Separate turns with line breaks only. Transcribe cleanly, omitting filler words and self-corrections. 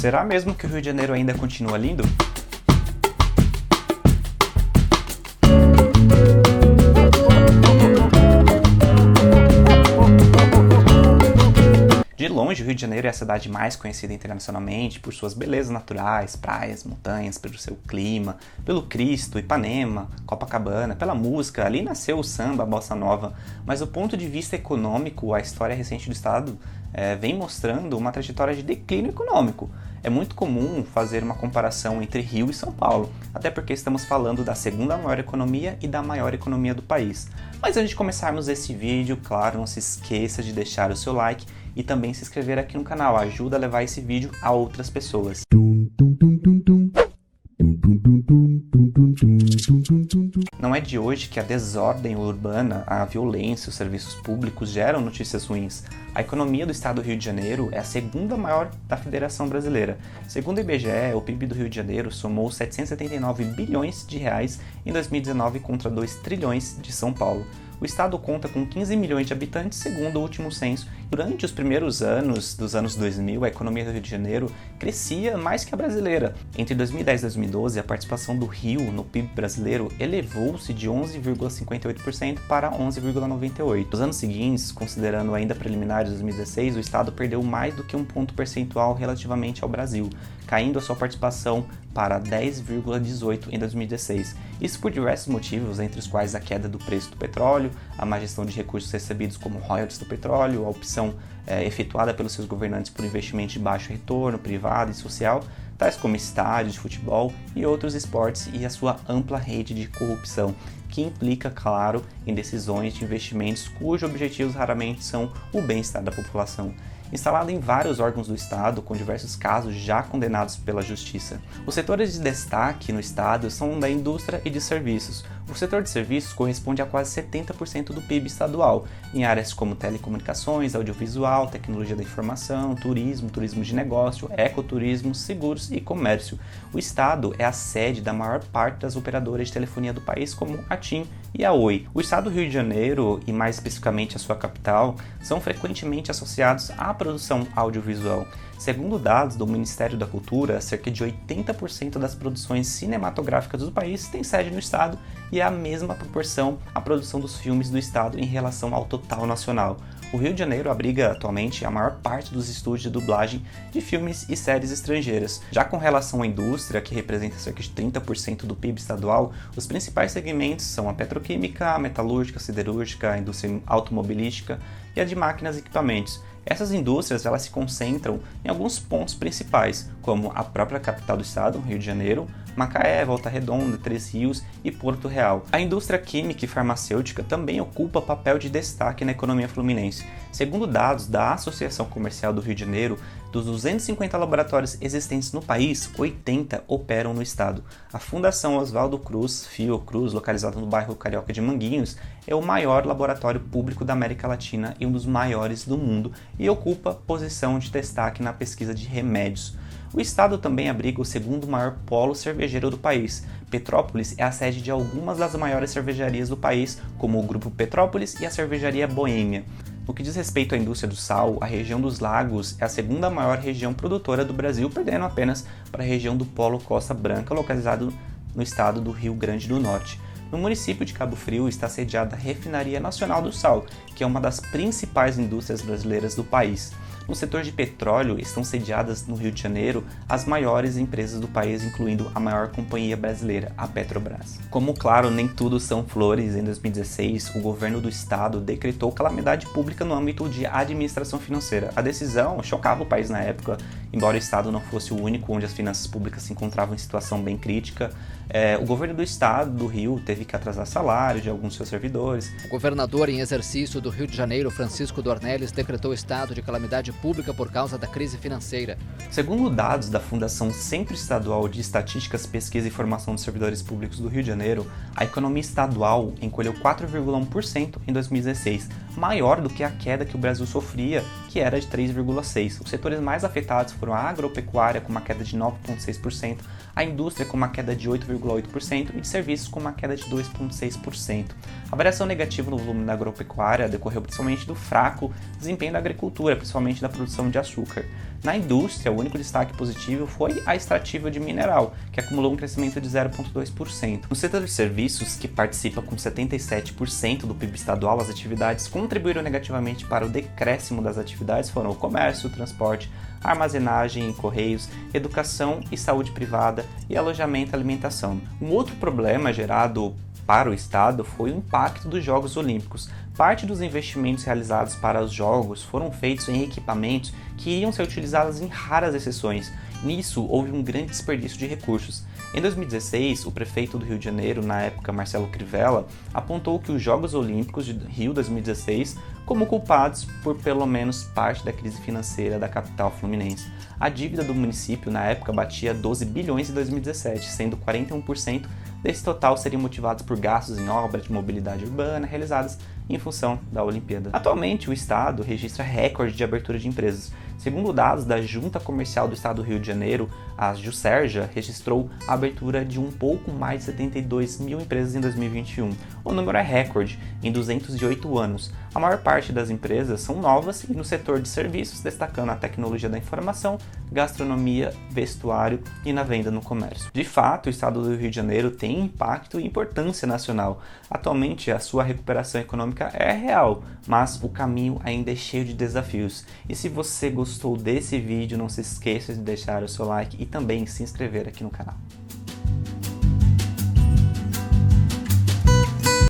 Será mesmo que o Rio de Janeiro ainda continua lindo? De longe, o Rio de Janeiro é a cidade mais conhecida internacionalmente por suas belezas naturais, praias, montanhas, pelo seu clima, pelo Cristo, Ipanema, Copacabana, pela música. Ali nasceu o samba, a bossa nova, mas do ponto de vista econômico, a história recente do estado vem mostrando uma trajetória de declínio econômico. É muito comum fazer uma comparação entre Rio e São Paulo, até porque estamos falando da segunda maior economia e da maior economia do país. Mas antes de começarmos esse vídeo, claro, não se esqueça de deixar o seu like e também se inscrever aqui no canal, ajuda a levar esse vídeo a outras pessoas. Não é de hoje que a desordem urbana, a violência, os serviços públicos geram notícias ruins. A economia do estado do Rio de Janeiro é a segunda maior da Federação Brasileira. Segundo o IBGE, o PIB do Rio de Janeiro somou 779 bilhões de reais em 2019 contra 2 trilhões de São Paulo. O estado conta com 15 milhões de habitantes, segundo o último censo. Durante os primeiros anos dos anos 2000, a economia do Rio de Janeiro crescia mais que a brasileira. Entre 2010 e 2012, a participação do Rio no PIB brasileiro elevou-se de 11,58% para 11,98%. Nos anos seguintes, considerando ainda preliminares de 2016, o estado perdeu mais do que um ponto percentual relativamente ao Brasil, caindo a sua participação para 10,18% em 2016. Isso por diversos motivos, entre os quais a queda do preço do petróleo, a má gestão de recursos recebidos como royalties do petróleo, a opção efetuada pelos seus governantes por investimento de baixo retorno, privado e social, tais como estádios de futebol e outros esportes, e a sua ampla rede de corrupção, que implica, claro, em decisões de investimentos cujos objetivos raramente são o bem-estar da população. Instalado em vários órgãos do Estado, com diversos casos já condenados pela Justiça. Os setores de destaque no Estado são da indústria e de serviços. O setor de serviços corresponde a quase 70% do PIB estadual, em áreas como telecomunicações, audiovisual, tecnologia da informação, turismo, turismo de negócio, ecoturismo, seguros e comércio. O Estado é a sede da maior parte das operadoras de telefonia do país, como a TIM e a Oi. O Estado do Rio de Janeiro, e mais especificamente a sua capital, são frequentemente associados à produção audiovisual. Segundo dados do Ministério da Cultura, cerca de 80% das produções cinematográficas do país têm sede no estado, e é a mesma proporção a produção dos filmes do estado em relação ao total nacional. O Rio de Janeiro abriga atualmente a maior parte dos estúdios de dublagem de filmes e séries estrangeiras. Já com relação à indústria, que representa cerca de 30% do PIB estadual, os principais segmentos são a petroquímica, a metalúrgica, a siderúrgica, a indústria automobilística e a de máquinas e equipamentos. Essas indústrias elas se concentram em alguns pontos principais, como a própria capital do estado, Rio de Janeiro, Macaé, Volta Redonda, Três Rios e Porto Real. A indústria química e farmacêutica também ocupa papel de destaque na economia fluminense. Segundo dados da Associação Comercial do Rio de Janeiro, dos 250 laboratórios existentes no país, 80 operam no estado. A Fundação Oswaldo Cruz, Fiocruz, localizada no bairro Carioca de Manguinhos, é o maior laboratório público da América Latina e um dos maiores do mundo, e ocupa posição de destaque na pesquisa de remédios. O estado também abriga o segundo maior polo cervejeiro do país. Petrópolis é a sede de algumas das maiores cervejarias do país, como o Grupo Petrópolis e a Cervejaria Boêmia. No que diz respeito à indústria do sal, a região dos lagos é a segunda maior região produtora do Brasil, perdendo apenas para a região do Polo Costa Branca, localizado no estado do Rio Grande do Norte. No município de Cabo Frio está sediada a Refinaria Nacional do Sal, que é uma das principais indústrias brasileiras do país. No setor de petróleo estão sediadas no Rio de Janeiro as maiores empresas do país, incluindo a maior companhia brasileira, a Petrobras. Como claro, nem tudo são flores, em 2016 o governo do estado decretou calamidade pública no âmbito de administração financeira. A decisão chocava o país na época, embora o estado não fosse o único onde as finanças públicas se encontravam em situação bem crítica. O governo do estado do Rio teve que atrasar salários de alguns de seus servidores.
O governador em exercício do Rio de Janeiro, Francisco Dornelles, decretou estado de calamidade pública por causa da crise financeira.
Segundo dados da Fundação Centro Estadual de Estatísticas, Pesquisa e Formação dos Servidores Públicos do Rio de Janeiro, a economia estadual encolheu 4,1% em 2016, maior do que a queda que o Brasil sofria, que era de 3,6%. Os setores mais afetados foram a agropecuária, com uma queda de 9,6%, a indústria com uma queda de 8,8% e de serviços com uma queda de 2,6%. A variação negativa no volume da agropecuária decorreu principalmente do fraco desempenho da agricultura, principalmente da produção de açúcar. Na indústria, o único destaque positivo foi a extrativa de mineral, que acumulou um crescimento de 0,2%. No setor de serviços, que participa com 77% do PIB estadual, as atividades contribuíram negativamente para o decréscimo das atividades foram o comércio, o transporte, armazenagem e correios, educação e saúde privada e alojamento e alimentação. Um outro problema gerado para o Estado foi o impacto dos Jogos Olímpicos. Parte dos investimentos realizados para os Jogos foram feitos em equipamentos que iriam ser utilizados em raras exceções. Nisso, houve um grande desperdício de recursos. Em 2016, o prefeito do Rio de Janeiro, na época Marcelo Crivella, apontou que os Jogos Olímpicos de Rio 2016 como culpados por pelo menos parte da crise financeira da capital fluminense. A dívida do município na época batia 12 bilhões em 2017, sendo 41% desse total seriam motivados por gastos em obras de mobilidade urbana realizadas em função da Olimpíada. Atualmente, o Estado registra recorde de abertura de empresas. Segundo dados da Junta Comercial do Estado do Rio de Janeiro, a Juscerja registrou a abertura de um pouco mais de 72 mil empresas em 2021. O número é recorde em 208 anos. A maior parte das empresas são novas e no setor de serviços, destacando a tecnologia da informação, gastronomia, vestuário e na venda no comércio. De fato, o Estado do Rio de Janeiro tem impacto e importância nacional. Atualmente, a sua recuperação econômica é real, mas o caminho ainda é cheio de desafios. E se você gostou desse vídeo, não se esqueça de deixar o seu like e também se inscrever aqui no canal.